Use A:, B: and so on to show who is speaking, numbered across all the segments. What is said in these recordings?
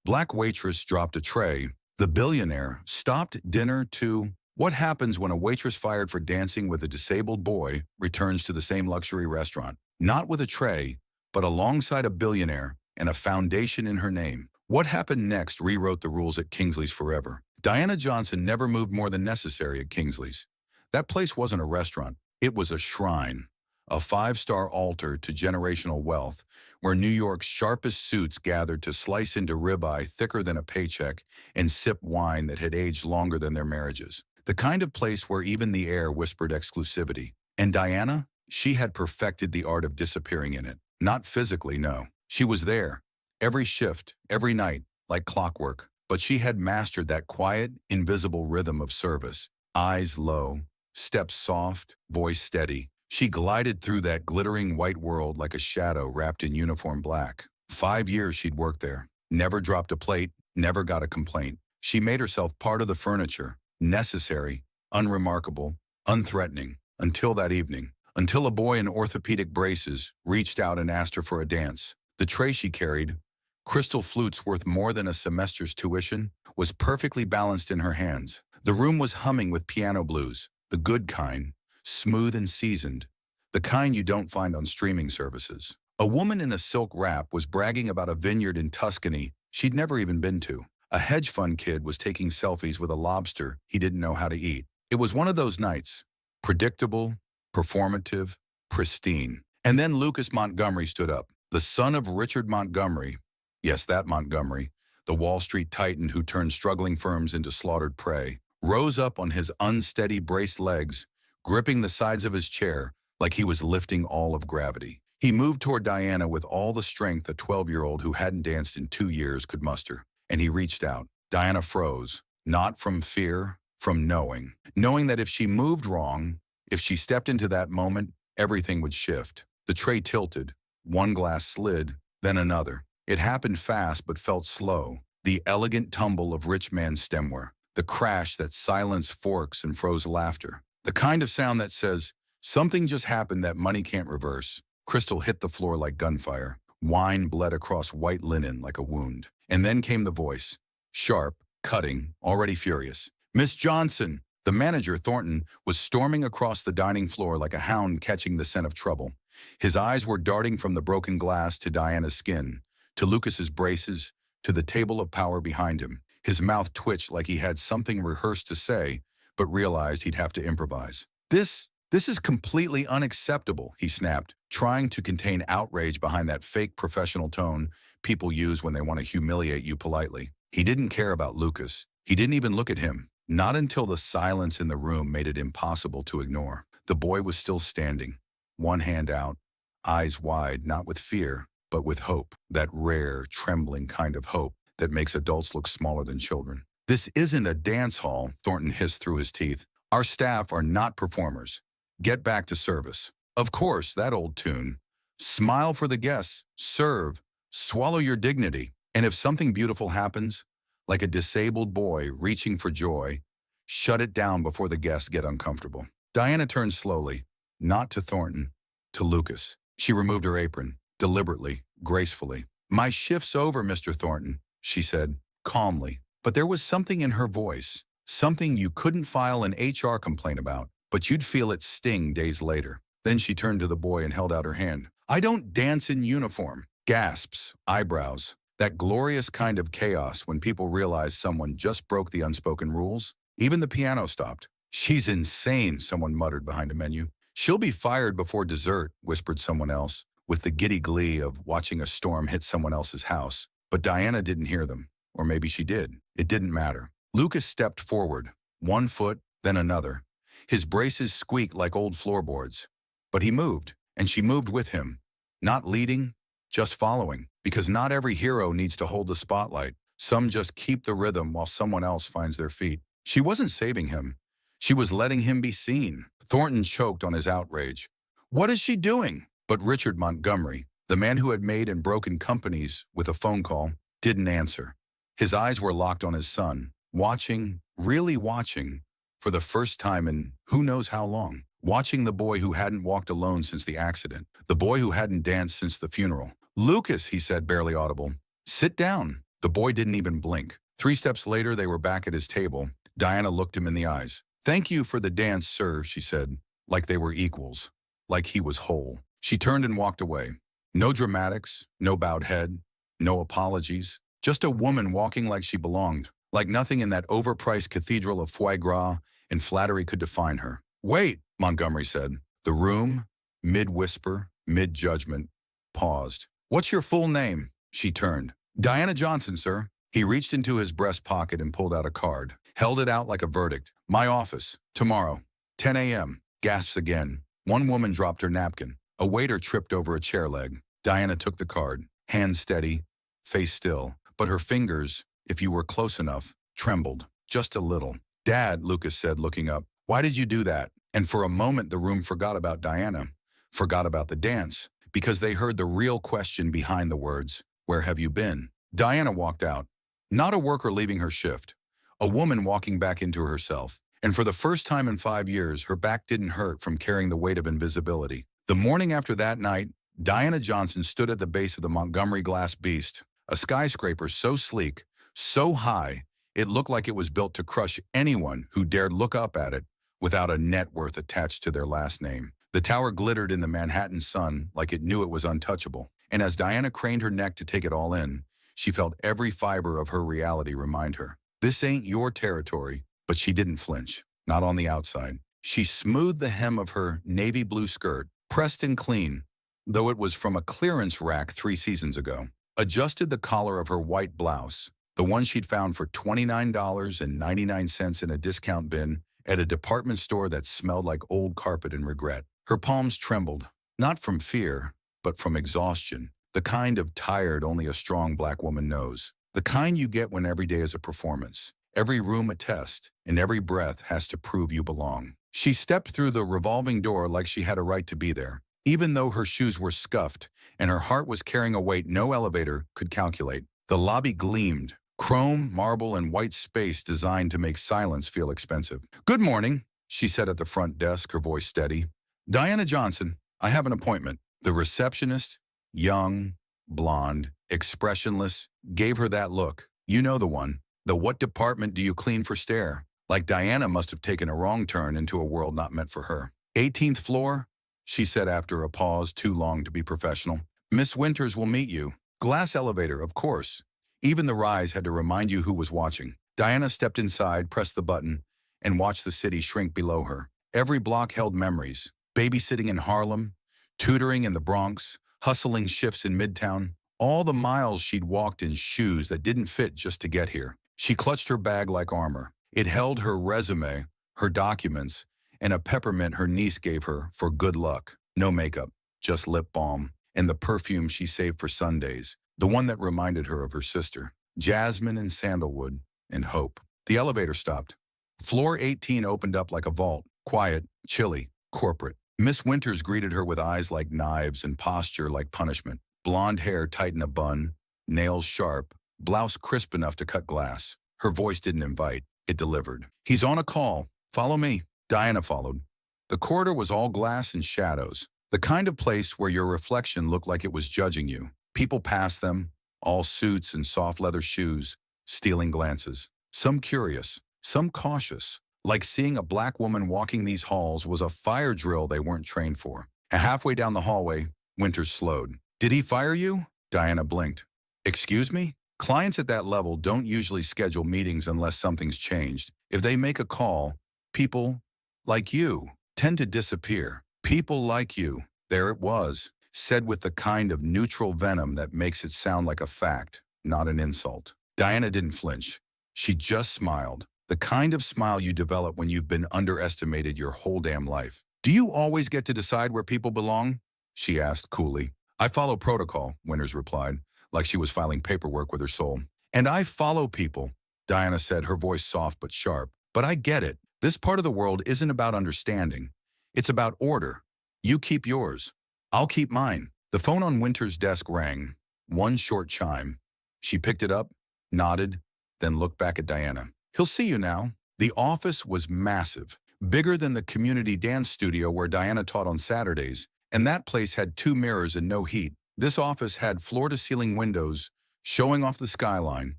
A: Black Waitress dropped a tray. The Billionaire stopped dinner to what happens when a waitress fired for dancing with a disabled boy returns to the same luxury restaurant. Not with a tray, but alongside a billionaire and a foundation in her name. What happened next rewrote the rules at Kingsley's forever. Diana Johnson never moved more than necessary at Kingsley's. That place wasn't a restaurant. It was a shrine. A five-star altar to generational wealth, where New York's sharpest suits gathered to slice into ribeye thicker than a paycheck and sip wine that had aged longer than their marriages. The kind of place where even the air whispered exclusivity. And Diana? She had perfected the art of disappearing in it. Not physically, no. She was there. Every shift, every night, like clockwork. But she had mastered that quiet, invisible rhythm of service. Eyes low, steps soft, voice steady. She glided through that glittering white world like a shadow wrapped in uniform black. 5 years she'd worked there. Never dropped a plate, never got a complaint. She made herself part of the furniture. Necessary, unremarkable, unthreatening, until that evening. Until a boy in orthopedic braces reached out and asked her for a dance. The tray she carried, crystal flutes worth more than a semester's tuition, was perfectly balanced in her hands. The room was humming with piano blues, the good kind, smooth and seasoned, the kind you don't find on streaming services. A woman in a silk wrap was bragging about a vineyard in Tuscany she'd never even been to. A hedge fund kid was taking selfies with a lobster he didn't know how to eat. It was one of those nights, predictable, performative, pristine. And then Lucas Montgomery stood up, the son of Richard Montgomery. Yes, that Montgomery, the Wall Street titan who turned struggling firms into slaughtered prey, rose up on his unsteady braced legs, gripping the sides of his chair like he was lifting all of gravity. He moved toward Diana with all the strength a 12-year-old who hadn't danced in 2 years could muster. And he reached out. Diana froze, not from fear, from knowing. Knowing that if she moved wrong, if she stepped into that moment, everything would shift. The tray tilted. One glass slid, then another. It happened fast but felt slow. The elegant tumble of rich man's stemware. The crash that silenced forks and froze laughter. The kind of sound that says, something just happened that money can't reverse. Crystal hit the floor like gunfire. Wine bled across white linen like a wound. And then came the voice. Sharp, cutting, already furious. Miss Johnson! The manager, Thornton, was storming across the dining floor like a hound catching the scent of trouble. His eyes were darting from the broken glass to Diana's skin, to Lucas's braces, to the table of power behind him. His mouth twitched like he had something rehearsed to say, but realized he'd have to improvise. This is completely unacceptable, he snapped, trying to contain outrage behind that fake professional tone people use when they want to humiliate you politely. He didn't care about Lucas. He didn't even look at him. Not until the silence in the room made it impossible to ignore. The boy was still standing, one hand out, eyes wide, not with fear, but with hope. That rare, trembling kind of hope that makes adults look smaller than children. This isn't a dance hall, Thornton hissed through his teeth. Our staff are not performers. Get back to service. Of course, that old tune. Smile for the guests, serve, swallow your dignity. And if something beautiful happens, like a disabled boy reaching for joy, shut it down before the guests get uncomfortable. Diana turned slowly, not to Thornton, to Lucas. She removed her apron, deliberately, gracefully. My shift's over, Mr. Thornton, she said, calmly. But there was something in her voice, something you couldn't file an HR complaint about, but you'd feel it sting days later. Then she turned to the boy and held out her hand. I don't dance in uniform. Gasps, eyebrows, that glorious kind of chaos when people realize someone just broke the unspoken rules. Even the piano stopped. She's insane, someone muttered behind a menu. She'll be fired before dessert, whispered someone else, with the giddy glee of watching a storm hit someone else's house. But Diana didn't hear them. Or maybe she did. It didn't matter. Lucas stepped forward, one foot, then another. His braces squeaked like old floorboards. But he moved, and she moved with him. Not leading, just following. Because not every hero needs to hold the spotlight. Some just keep the rhythm while someone else finds their feet. She wasn't saving him. She was letting him be seen. Thornton choked on his outrage. What is she doing? But Richard Montgomery, the man who had made and broken companies with a phone call, didn't answer. His eyes were locked on his son, watching, really watching, for the first time in who knows how long. Watching the boy who hadn't walked alone since the accident. The boy who hadn't danced since the funeral. Lucas, he said, barely audible. Sit down. The boy didn't even blink. 3 steps later, they were back at his table. Diana looked him in the eyes. "Thank you for the dance, sir," she said, like they were equals, like he was whole. She turned and walked away. No dramatics, no bowed head, no apologies. Just a woman walking like she belonged, like nothing in that overpriced cathedral of foie gras and flattery could define her. "Wait," Montgomery said. The room, mid-whisper, mid-judgment, paused. "What's your full name?" She turned. "Diana Johnson, sir." He reached into his breast pocket and pulled out a card, held it out like a verdict. "My office, tomorrow, 10 a.m. Gasps again. One woman dropped her napkin. A waiter tripped over a chair leg. Diana took the card, hand steady, face still, but her fingers, if you were close enough, trembled, just a little. "Dad," Lucas said, looking up, "why did you do that?" And for a moment the room forgot about Diana, forgot about the dance, because they heard the real question behind the words, "Where have you been?" Diana walked out. Not a worker leaving her shift. A woman walking back into herself. And for the first time in 5 years, her back didn't hurt from carrying the weight of invisibility. The morning after that night, Diana Johnson stood at the base of the Montgomery Glass Beast, a skyscraper so sleek, so high, it looked like it was built to crush anyone who dared look up at it without a net worth attached to their last name. The tower glittered in the Manhattan sun like it knew it was untouchable. And as Diana craned her neck to take it all in, she felt every fiber of her reality remind her, this ain't your territory. But she didn't flinch, not on the outside. She smoothed the hem of her navy blue skirt, pressed and clean, though it was from a clearance rack 3 seasons ago, adjusted the collar of her white blouse, the one she'd found for $29.99 in a discount bin at a department store that smelled like old carpet and regret. Her palms trembled, not from fear, but from exhaustion, the kind of tired only a strong black woman knows, the kind you get when every day is a performance, every room a test, and every breath has to prove you belong. She stepped through the revolving door like she had a right to be there, even though her shoes were scuffed and her heart was carrying a weight no elevator could calculate. The lobby gleamed, chrome, marble, and white space designed to make silence feel expensive. "Good morning," she said at the front desk, her voice steady. "Diana Johnson, I have an appointment." The receptionist, young, blonde, expressionless, gave her that look. You know the one. The "what department do you clean for" stare. Like Diana must have taken a wrong turn into a world not meant for her. "18th floor," she said after a pause too long to be professional. "Miss Winters will meet you." Glass elevator, of course. Even the rise had to remind you who was watching. Diana stepped inside, pressed the button, and watched the city shrink below her. Every block held memories. Babysitting in Harlem, tutoring in the Bronx, hustling shifts in Midtown. All the miles she'd walked in shoes that didn't fit just to get here. She clutched her bag like armor. It held her resume, her documents, and a peppermint her niece gave her for good luck. No makeup, just lip balm, and the perfume she saved for Sundays, the one that reminded her of her sister. Jasmine and sandalwood and hope. The elevator stopped. Floor 18 opened up like a vault, quiet, chilly, corporate. Miss Winters greeted her with eyes like knives and posture like punishment. Blonde hair tight in a bun, nails sharp, blouse crisp enough to cut glass. Her voice didn't invite, it delivered. "He's on a call. Follow me." Diana followed. The corridor was all glass and shadows, the kind of place where your reflection looked like it was judging you. People passed them, all suits and soft leather shoes, stealing glances. Some curious, some cautious, like seeing a black woman walking these halls was a fire drill they weren't trained for. Halfway down the hallway, Winters slowed. "Did he fire you?" Diana blinked. "Excuse me?" Clients at that level don't usually schedule meetings unless something's changed. If they make a call, people like you tend to disappear. "People like you." There it was, said with the kind of neutral venom that makes it sound like a fact, not an insult. Diana didn't flinch. She just smiled. The kind of smile you develop when you've been underestimated your whole damn life. "Do you always get to decide where people belong?" she asked coolly. "I follow protocol," Winters replied, like she was filing paperwork with her soul. "And I follow people," Diana said, her voice soft but sharp. "But I get it. This part of the world isn't about understanding. It's about order. You keep yours. I'll keep mine." The phone on Winters' desk rang. One short chime. She picked it up, nodded, then looked back at Diana. "He'll see you now." The office was massive, bigger than the community dance studio where Diana taught on Saturdays, and that place had 2 mirrors and no heat. This office had floor-to-ceiling windows showing off the skyline,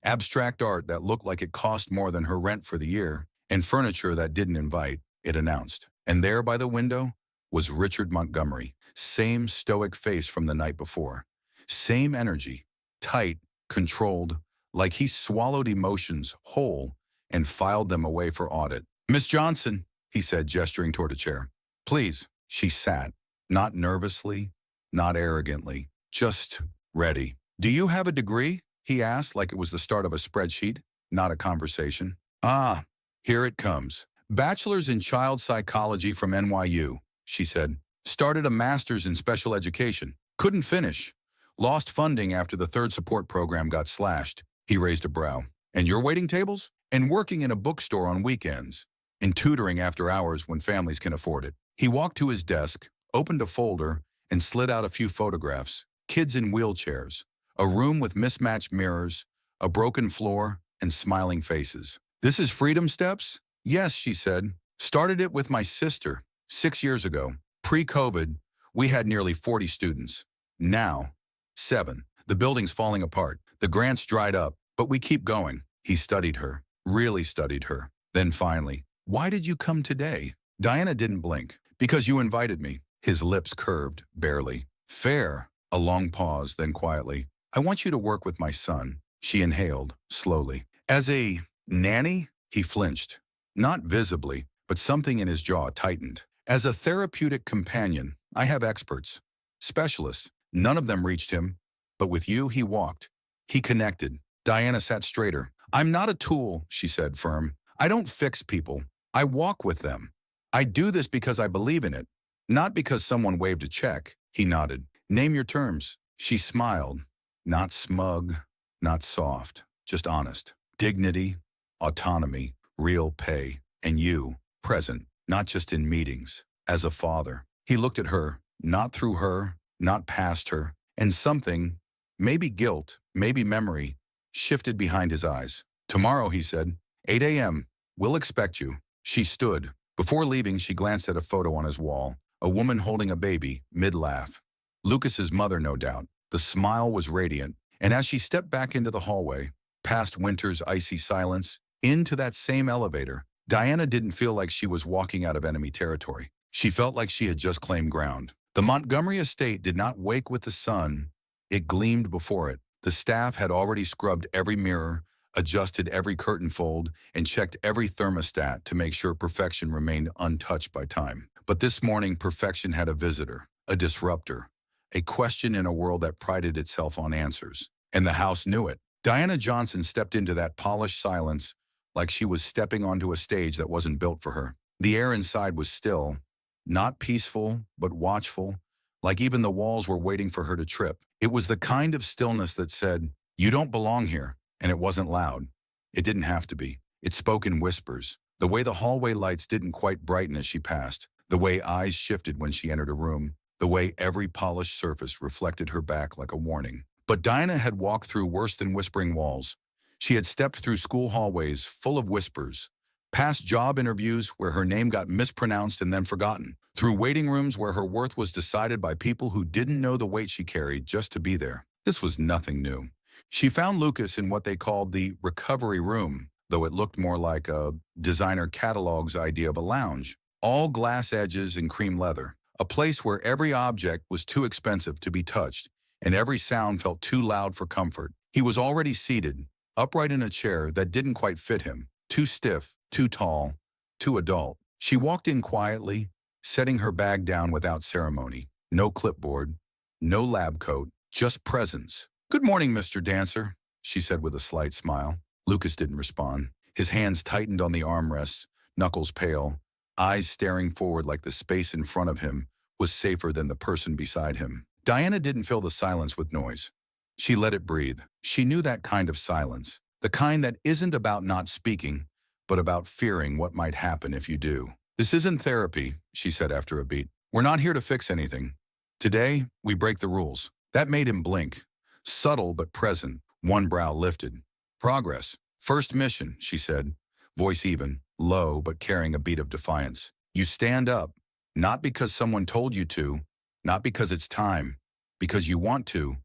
A: abstract art that looked like it cost more than her rent for the year, and furniture that didn't invite, it announced. And there by the window was Richard Montgomery, same stoic face from the night before. Same energy, tight, controlled, like he swallowed emotions whole and filed them away for audit. "Miss Johnson," he said, gesturing toward a chair. "Please." She sat, not nervously, not arrogantly, just ready. "Do you have a degree?" he asked, like it was the start of a spreadsheet, not a conversation. "Ah, here it comes. Bachelor's in child psychology from NYU, she said. Started a master's in special education. Couldn't finish. Lost funding after the third support program got slashed." He raised a brow. "And you're waiting tables? And working in a bookstore on weekends? And tutoring after hours when families can afford it." He walked to his desk, opened a folder, and slid out a few photographs. Kids in wheelchairs, a room with mismatched mirrors, a broken floor, and smiling faces. "This is Freedom Steps?" "Yes," she said. "Started it with my sister 6 years ago. Pre-COVID, we had nearly 40 students. Now, 7. The building's falling apart. The grants dried up, but we keep going." He studied her, really studied her. Then finally, "Why did you come today?" Diana didn't blink. "Because you invited me." His lips curved, barely. "Fair." A long pause, then quietly. "I want you to work with my son." She inhaled, slowly. "As a nanny?" He flinched. Not visibly, but something in his jaw tightened. "As a therapeutic companion, I have experts. Specialists. None of them reached him. But with you, he walked. He connected." Diana sat straighter. "I'm not a tool," she said, firm. "I don't fix people. I walk with them. I do this because I believe in it. Not because someone waved a check." He nodded. "Name your terms." She smiled. Not smug, not soft, just honest. "Dignity, autonomy, real pay, and you, present, not just in meetings, as a father." He looked at her, not through her, not past her, and something, maybe guilt, maybe memory, shifted behind his eyes. "Tomorrow," he said, 8 a.m., "we'll expect you." She stood. Before leaving, she glanced at a photo on his wall, a woman holding a baby, mid-laugh. Lucas's mother, no doubt. The smile was radiant, and as she stepped back into the hallway, past winter's icy silence, into that same elevator, Diana didn't feel like she was walking out of enemy territory. She felt like she had just claimed ground. The Montgomery estate did not wake with the sun. It gleamed before it. The staff had already scrubbed every mirror, adjusted every curtain fold, and checked every thermostat to make sure perfection remained untouched by time. But this morning, perfection had a visitor, a disruptor, a question in a world that prided itself on answers. And the house knew it. Diana Johnson stepped into that polished silence like she was stepping onto a stage that wasn't built for her. The air inside was still, not peaceful, but watchful, like even the walls were waiting for her to trip. It was the kind of stillness that said, "You don't belong here." And it wasn't loud. It didn't have to be. It spoke in whispers. The way the hallway lights didn't quite brighten as she passed. The way eyes shifted when she entered a room. The way every polished surface reflected her back like a warning. But Diana had walked through worse than whispering walls. She had stepped through school hallways full of whispers, past job interviews where her name got mispronounced and then forgotten, through waiting rooms where her worth was decided by people who didn't know the weight she carried just to be there. This was nothing new. She found Lucas in what they called the recovery room, though it looked more like a designer catalog's idea of a lounge. All glass edges and cream leather, a place where every object was too expensive to be touched, and every sound felt too loud for comfort. He was already seated, upright in a chair that didn't quite fit him, too stiff, too tall, too adult. She walked in quietly, setting her bag down without ceremony. No clipboard, no lab coat, just presence. "Good morning, Mr. Dancer," she said with a slight smile. Lucas didn't respond. His hands tightened on the armrests, knuckles pale, eyes staring forward like the space in front of him was safer than the person beside him. Diana didn't fill the silence with noise. She let it breathe. She knew that kind of silence, the kind that isn't about not speaking, but about fearing what might happen if you do. "This isn't therapy," she said after a beat. "We're not here to fix anything. Today, we break the rules." That made him blink. Subtle but present, one brow lifted. "Progress. First mission," she said, voice even, low but carrying a beat of defiance. "You stand up, not because someone told you to, not because it's time, because you want to,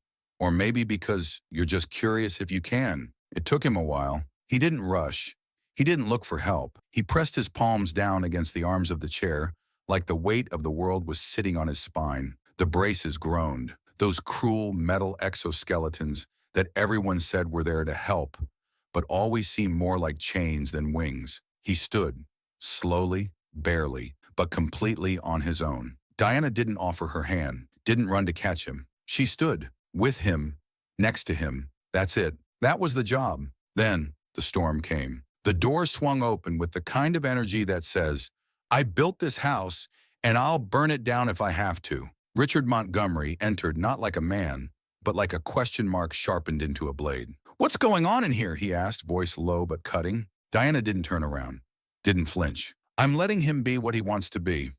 A: Or maybe because you're just curious if you can. It took him a while. He didn't rush. He didn't look for help. He pressed his palms down against the arms of the chair, like the weight of the world was sitting on his spine. The braces groaned, those cruel metal exoskeletons that everyone said were there to help, but always seemed more like chains than wings. He stood, slowly, barely, but completely on his own. Diana didn't offer her hand, didn't run to catch him. She stood, with him, next to him. That's it. That was the job. Then, the storm came. The door swung open with the kind of energy that says, I built this house, and I'll burn it down if I have to. Richard Montgomery entered not like a man, but like a question mark sharpened into a blade. What's going on in here? He asked, voice low but cutting. Diana didn't turn around, didn't flinch. I'm letting him be what he wants to be.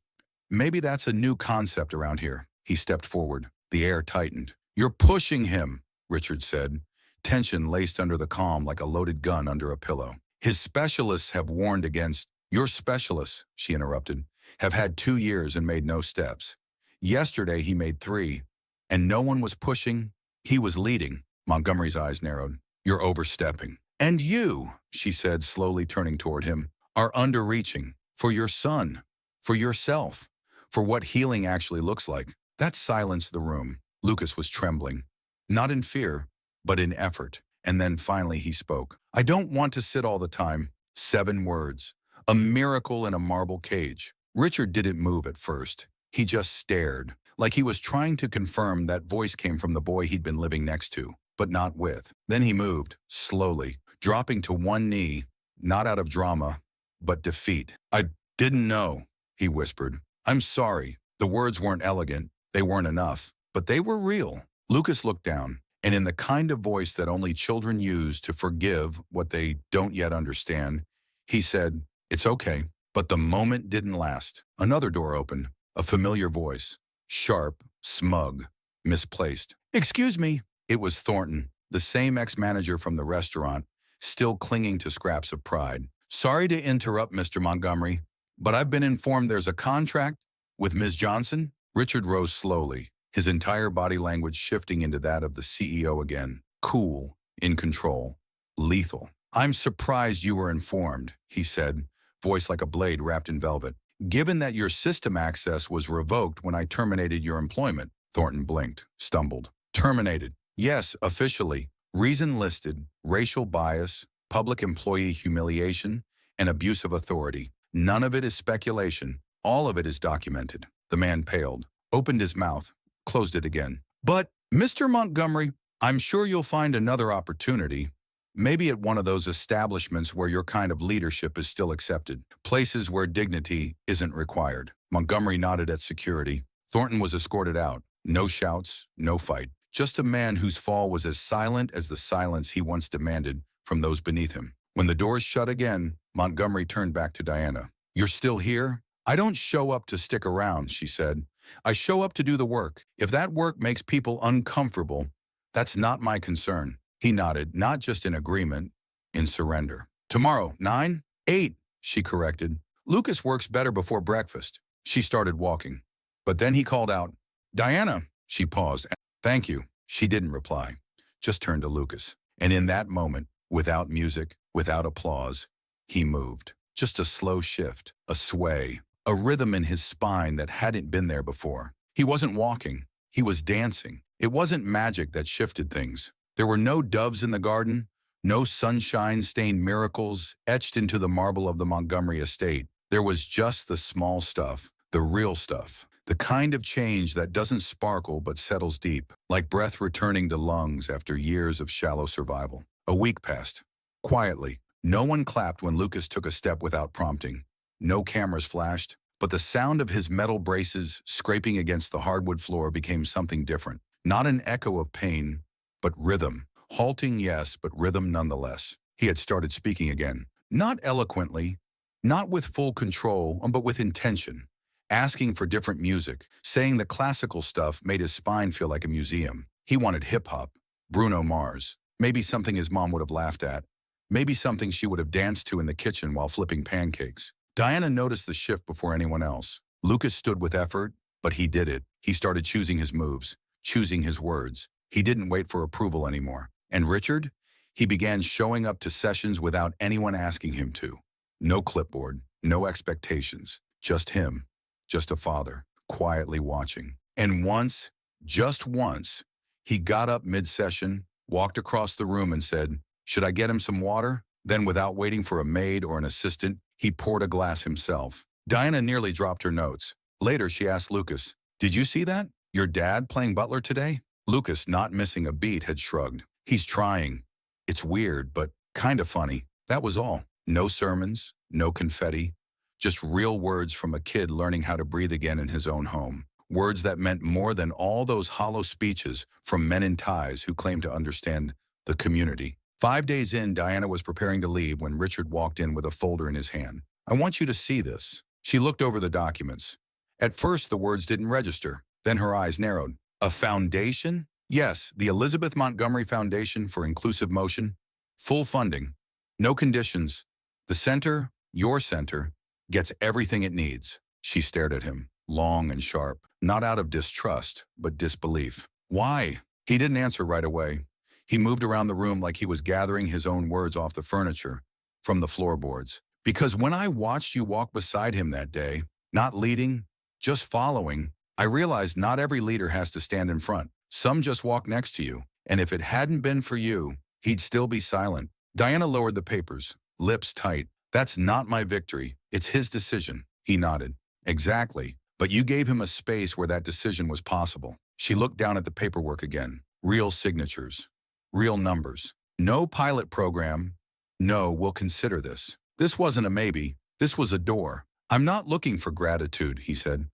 A: Maybe that's a new concept around here. He stepped forward. The air tightened. You're pushing him, Richard said, tension laced under the calm like a loaded gun under a pillow. His specialists have warned against. Your specialists, she interrupted, have had 2 years and made no steps. Yesterday he made 3, and no one was pushing. He was leading. Montgomery's eyes narrowed. You're overstepping. And you, she said, slowly turning toward him, are underreaching. For your son, for yourself, for what healing actually looks like. That silenced the room. Lucas was trembling, not in fear, but in effort. And then finally he spoke. I don't want to sit all the time. 7 words. A miracle in a marble cage. Richard didn't move at first. He just stared, like he was trying to confirm that voice came from the boy he'd been living next to, but not with. Then he moved, slowly, dropping to one knee, not out of drama, but defeat. I didn't know, he whispered. I'm sorry. The words weren't elegant. They weren't enough, but they were real. Lucas looked down, and in the kind of voice that only children use to forgive what they don't yet understand, he said, It's okay. But the moment didn't last. Another door opened, a familiar voice, sharp, smug, misplaced. Excuse me. It was Thornton, the same ex-manager from the restaurant, still clinging to scraps of pride. Sorry to interrupt, Mr. Montgomery, but I've been informed there's a contract with Ms. Johnson. Richard rose slowly, his entire body language shifting into that of the CEO again. Cool, in control, lethal. I'm surprised you were informed, he said, voice like a blade wrapped in velvet. Given that your system access was revoked when I terminated your employment. Thornton blinked, stumbled. Terminated. Yes, officially. Reason listed, racial bias, public employee humiliation, and abuse of authority. None of it is speculation. All of it is documented. The man paled, opened his mouth, closed it again. But, Mr. Montgomery, I'm sure you'll find another opportunity. Maybe at one of those establishments where your kind of leadership is still accepted. Places where dignity isn't required. Montgomery nodded at security. Thornton was escorted out. No shouts, no fight. Just a man whose fall was as silent as the silence he once demanded from those beneath him. When the doors shut again, Montgomery turned back to Diana. You're still here? I don't show up to stick around, she said. I show up to do the work. If that work makes people uncomfortable, that's not my concern. He nodded, not just in agreement, in surrender. Tomorrow, 9? 8, she corrected. Lucas works better before breakfast. She started walking. But then he called out, Diana. She paused. Thank you. She didn't reply, just turned to Lucas. And in that moment, without music, without applause, he moved. Just a slow shift, a sway, a rhythm in his spine that hadn't been there before. He wasn't walking. He was dancing. It wasn't magic that shifted things. There were no doves in the garden, no sunshine-stained miracles etched into the marble of the Montgomery estate. There was just the small stuff, the real stuff, the kind of change that doesn't sparkle but settles deep, like breath returning to lungs after years of shallow survival. A week passed. Quietly, no one clapped when Lucas took a step without prompting. No cameras flashed, but the sound of his metal braces scraping against the hardwood floor became something different. Not an echo of pain, but rhythm. Halting, yes, but rhythm nonetheless. He had started speaking again. Not eloquently, not with full control, but with intention. Asking for different music, saying the classical stuff made his spine feel like a museum. He wanted hip-hop, Bruno Mars, maybe something his mom would have laughed at, maybe something she would have danced to in the kitchen while flipping pancakes. Diana noticed the shift before anyone else. Lucas stood with effort, but he did it. He started choosing his moves, choosing his words. He didn't wait for approval anymore. And Richard? He began showing up to sessions without anyone asking him to. No clipboard, no expectations, just him, just a father, quietly watching. And once, just once, he got up mid-session, walked across the room and said, "Should I get him some water?" Then, without waiting for a maid or an assistant, he poured a glass himself. Diana nearly dropped her notes. Later, she asked Lucas, "Did you see that? Your dad playing butler today?" Lucas, not missing a beat, had shrugged. "He's trying. It's weird, but kind of funny." That was all. No sermons, no confetti, just real words from a kid learning how to breathe again in his own home. Words that meant more than all those hollow speeches from men in ties who claimed to understand the community. 5 days in, Diana was preparing to leave when Richard walked in with a folder in his hand. "I want you to see this." She looked over the documents. At first, the words didn't register. Then her eyes narrowed. "A foundation?" "Yes, the Elizabeth Montgomery Foundation for Inclusive Motion. Full funding. No conditions. The center, your center, gets everything it needs." She stared at him, long and sharp, not out of distrust, but disbelief. "Why?" He didn't answer right away. He moved around the room like he was gathering his own words off the furniture, from the floorboards. "Because when I watched you walk beside him that day, not leading, just following, I realized not every leader has to stand in front. Some just walk next to you. And if it hadn't been for you, he'd still be silent." Diana lowered the papers, lips tight. "That's not my victory. It's his decision." He nodded. "Exactly. But you gave him a space where that decision was possible." She looked down at the paperwork again. Real signatures. Real numbers. "No pilot program. No, we'll consider this." This wasn't a maybe. This was a door. "I'm not looking for gratitude," he said.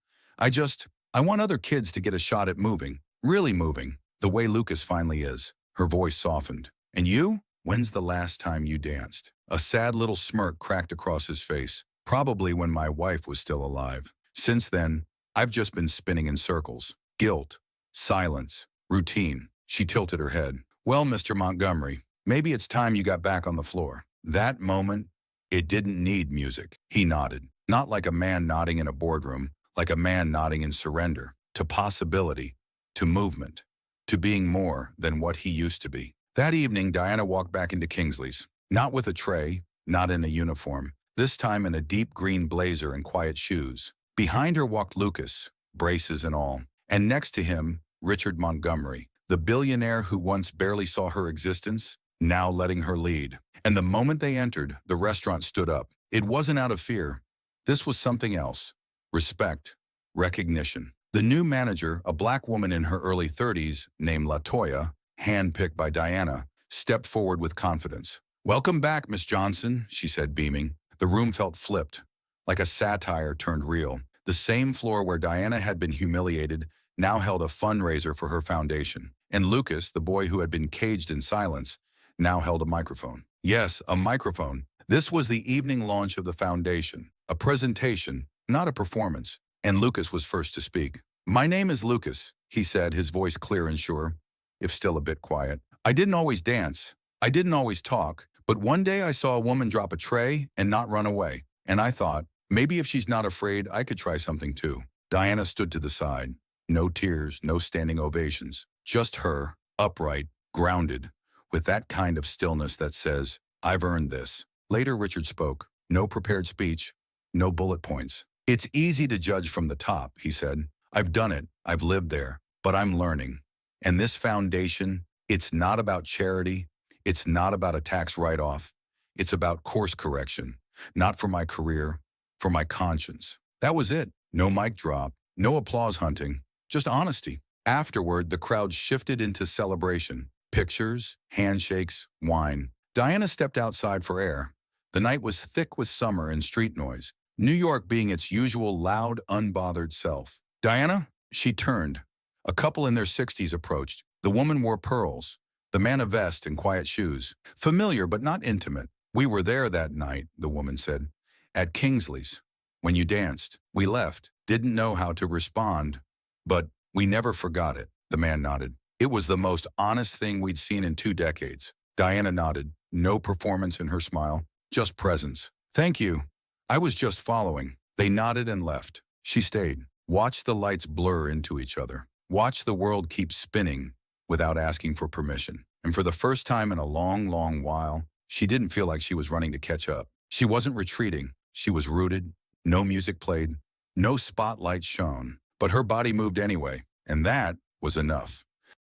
A: I want other kids to get a shot at moving. Really moving. The way Lucas finally is." Her voice softened. "And you? When's the last time you danced?" A sad little smirk cracked across his face. "Probably when my wife was still alive. Since then, I've just been spinning in circles. Guilt. Silence. Routine." She tilted her head. "Well, Mr. Montgomery, maybe it's time you got back on the floor." That moment, it didn't need music. He nodded. Not like a man nodding in a boardroom, like a man nodding in surrender, to possibility, to movement, to being more than what he used to be. That evening, Diana walked back into Kingsley's, not with a tray, not in a uniform, this time in a deep green blazer and quiet shoes. Behind her walked Lucas, braces and all, and next to him, Richard Montgomery, the billionaire who once barely saw her existence, now letting her lead. And the moment they entered, the restaurant stood up. It wasn't out of fear. This was something else. Respect. Recognition. The new manager, a black woman in her early 30s, named LaToya, handpicked by Diana, stepped forward with confidence. "Welcome back, Miss Johnson," she said, beaming. The room felt flipped, like a satire turned real. The same floor where Diana had been humiliated now held a fundraiser for her foundation. And Lucas, the boy who had been caged in silence, now held a microphone. Yes, a microphone. This was the evening launch of the foundation. A presentation, not a performance. And Lucas was first to speak. "My name is Lucas," he said, his voice clear and sure, if still a bit quiet. "I didn't always dance. I didn't always talk. But one day I saw a woman drop a tray and not run away. And I thought, maybe if she's not afraid, I could try something too." Diana stood to the side. No tears, no standing ovations. Just her, upright, grounded, with that kind of stillness that says, "I've earned this." Later, Richard spoke. No prepared speech, no bullet points. "It's easy to judge from the top," he said. "I've done it. I've lived there. But I'm learning. And this foundation, it's not about charity. It's not about a tax write-off. It's about course correction. Not for my career, for my conscience." That was it. No mic drop, no applause hunting, just honesty. Afterward, the crowd shifted into celebration. Pictures, handshakes, wine. Diana stepped outside for air. The night was thick with summer and street noise, New York being its usual loud, unbothered self. "Diana?" She turned. A couple in their 60s approached. The woman wore pearls, the man a vest and quiet shoes. Familiar but not intimate. "We were there that night," the woman said. "At Kingsley's. When you danced. We left. Didn't know how to respond. But we never forgot it." The man nodded. "It was the most honest thing we'd seen in 2 decades. Diana nodded. No performance in her smile. Just presence. "Thank you. I was just following." They nodded and left. She stayed. Watched the lights blur into each other. Watched the world keep spinning, without asking for permission. And for the first time in a long, long while, she didn't feel like she was running to catch up. She wasn't retreating. She was rooted. No music played. No spotlight shone. But her body moved anyway, and that was enough.